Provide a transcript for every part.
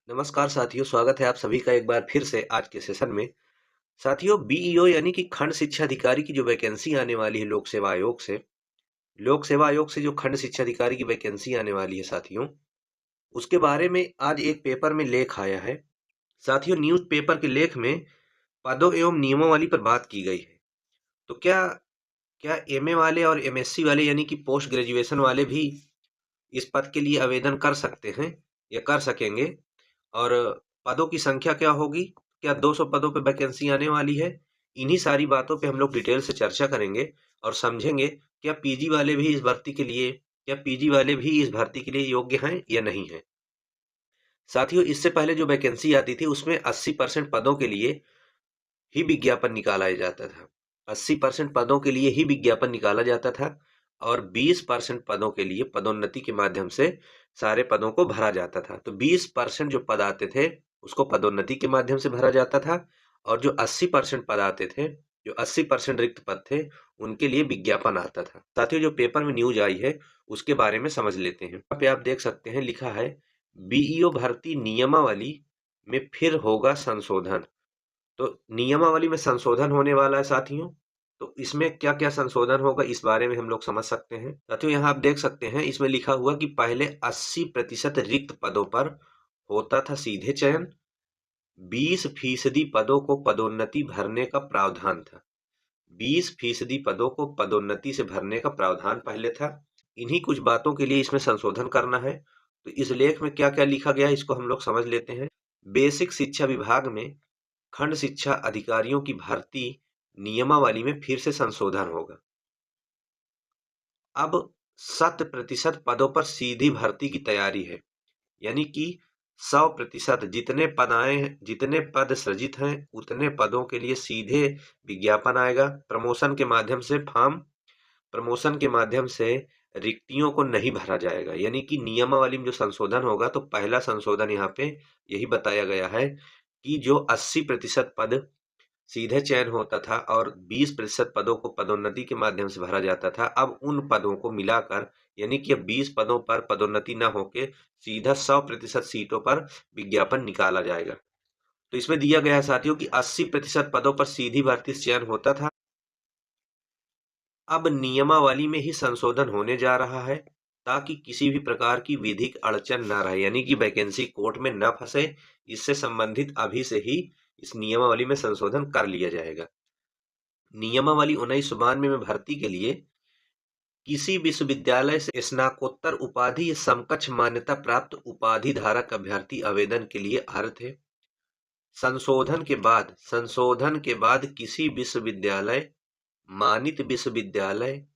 नमस्कार साथियों, स्वागत है आप सभी का एक बार फिर से आज के सेशन में। साथियों, बीईओ यानी कि खंड शिक्षा अधिकारी की जो वैकेंसी आने वाली है लोक सेवा आयोग से जो खंड शिक्षा अधिकारी की वैकेंसी आने वाली है साथियों, उसके बारे में आज एक पेपर में लेख आया है। साथियों, न्यूज़पेपर के लेख में पदों एवं नियमों वाली पर बात की गई है। तो क्या क्या एमए वाले और एमएससी वाले यानी कि पोस्ट ग्रेजुएशन वाले भी इस पद के लिए आवेदन कर सकते हैं या कर सकेंगे? और पदों की संख्या क्या होगी? क्या 200 पदों पे वैकेंसी आने वाली है? इन्हीं सारी बातों पे हम लोग डिटेल से चर्चा करेंगे और समझेंगे क्या पीजी वाले भी इस भर्ती के लिए योग्य हैं या नहीं हैं। साथियों, इससे पहले जो वैकेंसी आती थी उसमें 80% पदों के लिए ही विज्ञापन निकाला जाता था। 80% पदों के लिए ही विज्ञापन निकाला जाता था और 20% पदों के लिए पदोन्नति के माध्यम से सारे पदों को भरा जाता था। तो 20% जो पद आते थे उसको पदोन्नति के माध्यम से भरा जाता था और जो 80% पद आते थे, जो 80% रिक्त पद थे, उनके लिए विज्ञापन आता था। साथियों, जो पेपर में न्यूज आई है उसके बारे में समझ लेते हैं। यहाँ पे आप देख सकते हैं, लिखा है बीईओ भर्ती नियमावली में फिर होगा संशोधन। तो नियमावली में संशोधन होने वाला है साथियों। तो इसमें क्या क्या संशोधन होगा इस बारे में हम लोग समझ सकते हैं। साथियों, यहाँ आप देख सकते हैं, इसमें लिखा हुआ कि पहले 80% रिक्त पदों पर होता था सीधे चयन, 20% पदों को पदोन्नति भरने का प्रावधान था। 20% पदों को पदोन्नति से भरने का प्रावधान पहले था। इन्हीं कुछ बातों के लिए इसमें संशोधन करना है। तो इस लेख में क्या क्या लिखा गया है इसको हम लोग समझ लेते हैं। बेसिक शिक्षा विभाग में खंड शिक्षा अधिकारियों की भर्ती नियमावली में फिर से संशोधन होगा। अब 100% पदों पर सीधी भर्ती की तैयारी है, यानी कि 100% जितने पद सृजित हैं उतने पदों के लिए सीधे विज्ञापन आएगा। प्रमोशन के माध्यम से रिक्तियों को नहीं भरा जाएगा। यानी कि नियमावली में जो संशोधन होगा, तो पहला संशोधन यहाँ पे यही बताया गया है कि जो 80% पद सीधे चयन होता था और 20% पदों को पदोन्नति के माध्यम से भरा जाता था, अब उन पदों को मिलाकर, यानी कि अब 20 पदों पर पदोन्नति न होके सीधा 100% सीटों पर विज्ञापन निकाला जाएगा। तो इसमें दिया गया है साथियों कि 80% पदों पर सीधी भर्ती से चयन होता था। अब नियमावली में ही संशोधन होने जा रहा है ताकि किसी भी प्रकार की विधिक अड़चन न रहे, यानी कि वैकेंसी कोर्ट में न फंसे। इससे संबंधित अभी से ही इस नियमावली में संशोधन कर लिया जाएगा। नियमावली 1992 में भर्ती के लिए किसी विश्वविद्यालय से स्नातकोत्तर उपाधि या समकक्ष मान्यता प्राप्त उपाधि धारक अभ्यर्थी आवेदन के लिए अर्ह थे। संशोधन के बाद किसी मानित विश्वविद्यालय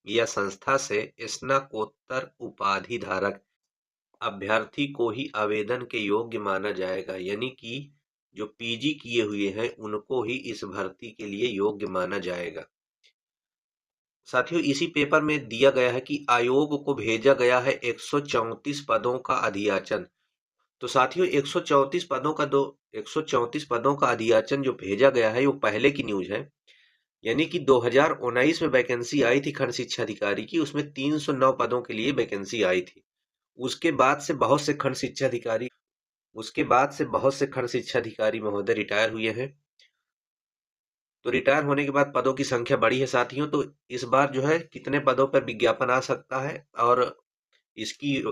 या संस्था से स्नातकोत्तर उपाधि धारक अभ्यर्थी को ही आवेदन के योग्य माना जाएगा। यानी कि जो पीजी किए हुए हैं उनको ही इस भर्ती के लिए योग्य माना जाएगा। साथियों, इसी पेपर में दिया गया है कि आयोग को भेजा गया है 134 पदों का अधियाचन। तो साथियों, 134 पदों का अधियाचन जो भेजा गया है वो पहले की न्यूज है। यानी कि 2019 में वैकेंसी आई थी खंड शिक्षा अधिकारी की, उसमें 309 पदों के लिए वैकेंसी आई थी। उसके बाद से बहुत से खंड शिक्षा अधिकारी महोदय रिटायर हुए हैं। तो रिटायर होने के बाद पदों की संख्या बढ़ी है साथियों। तो इस बार जो है कितने पदों पर विज्ञापन आ सकता है और इसकी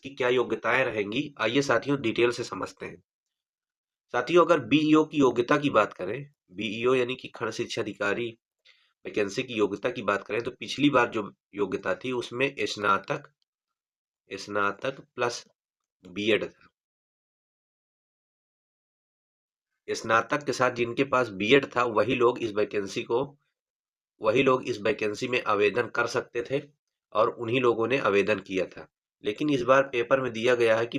क्या योग्यताएं रहेंगी, आइए साथियों डिटेल से समझते हैं। साथियों, अगर बीईओ की योग्यता की बात करें, बीईओ यानी कि खंड शिक्षा अधिकारी वैकेंसी की योग्यता की बात करें, तो पिछली बार जो योग्यता थी उसमें स्नातक प्लस बीएड था। स्नातक के साथ जिनके पास बीएड था वही लोग इस वैकेंसी में आवेदन कर सकते थे और उन्हीं लोगों ने आवेदन किया था। लेकिन इस बार पेपर में दिया गया है कि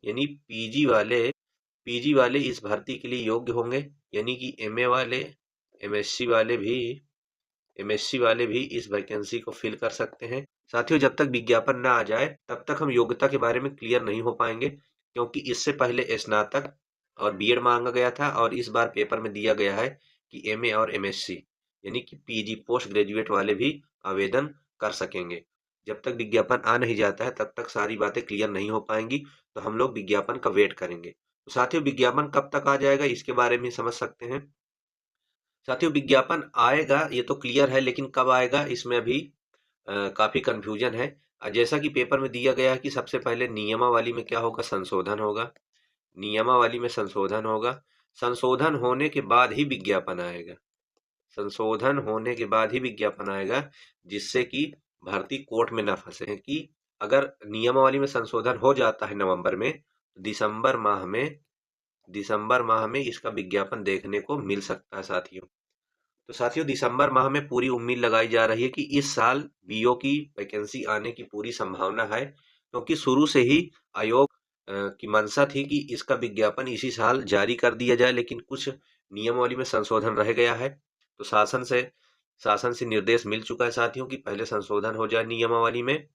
यानी पीजी वाले इस भर्ती के लिए योग्य होंगे। यानी कि एमएससी वाले भी इस वैकेंसी को फिल कर सकते हैं। साथियों, जब तक विज्ञापन ना आ जाए तब तक हम योग्यता के बारे में क्लियर नहीं हो पाएंगे, क्योंकि इससे पहले स्नातक और बीएड मांगा गया था और इस बार पेपर में दिया गया है कि एमए और एमएससी यानी कि पीजी पोस्ट ग्रेजुएट वाले भी आवेदन कर सकेंगे। जब तक विज्ञापन आ नहीं जाता है तब तक सारी बातें क्लियर नहीं हो पाएंगी, तो हम लोग विज्ञापन का वेट करेंगे। तो साथियों, विज्ञापन कब तक आ जाएगा इसके बारे में समझ सकते हैं। साथियों, विज्ञापन आएगा ये तो क्लियर है, लेकिन कब आएगा इसमें अभी काफी कंफ्यूजन है। जैसा कि पेपर में दिया गया है कि सबसे पहले नियमावली में क्या होगा, संशोधन होगा। नियमावली में संशोधन होगा। संशोधन होने के बाद ही विज्ञापन आएगा। संशोधन होने के बाद ही विज्ञापन आएगा, जिससे कि भर्ती कोर्ट में ना फंसे। कि अगर नियमावली में संशोधन हो जाता है नवंबर में, तो दिसंबर माह में इसका विज्ञापन देखने को मिल सकता है साथियों। तो साथियों, दिसंबर माह में पूरी उम्मीद लगाई जा रही है कि इस साल बीओ की वैकेंसी आने की पूरी संभावना है, क्योंकि शुरू से ही आयोग की मंशा थी कि इसका विज्ञापन इसी साल जारी कर दिया जाए, लेकिन कुछ नियमावली में संशोधन रह गया है। तो शासन से निर्देश मिल चुका है साथियों कि पहले संशोधन हो जाए नियमावली में,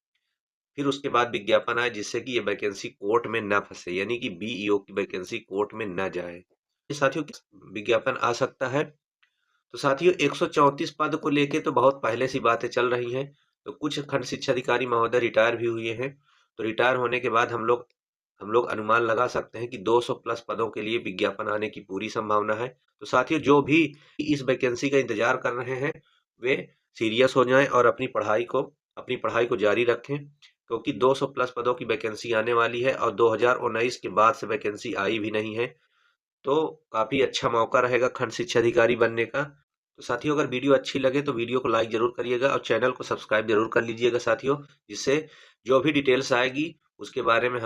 फिर उसके बाद विज्ञापन आए, जिससे कि ये वैकेंसी कोर्ट में ना फंसे, यानी कि बीईओ की वैकेंसी कोर्ट में ना जाए। साथियों, विज्ञापन आ सकता है। तो साथियों, 134 पद को लेके तो बहुत पहले से बातें चल रही हैं। तो कुछ खंड शिक्षा अधिकारी महोदय रिटायर भी हुए हैं। तो रिटायर होने के बाद हम लोग अनुमान लगा सकते हैं कि 200 प्लस पदों के लिए विज्ञापन आने की पूरी संभावना है। तो साथियों, जो भी इस वैकेंसी का इंतजार कर रहे हैं वे सीरियस हो जाएं और अपनी पढ़ाई को जारी रखें, क्योंकि 200 प्लस पदों की वैकेंसी आने वाली है और 2019 के बाद से वैकेंसी आई भी नहीं है। तो काफी अच्छा मौका रहेगा खंड शिक्षा अधिकारी बनने का। तो साथियों, अगर वीडियो अच्छी लगे तो वीडियो को लाइक जरूर करिएगा और चैनल को सब्सक्राइब जरूर कर लीजिएगा साथियों, जिससे जो भी डिटेल्स आएगी उसके बारे में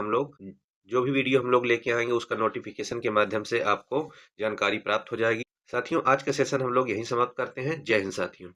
जो भी वीडियो हम लोग लेके आएंगे उसका नोटिफिकेशन के माध्यम से आपको जानकारी प्राप्त हो जाएगी। साथियों, आज का सेशन हम लोग यहीं समाप्त करते हैं। जय हिंद साथियों।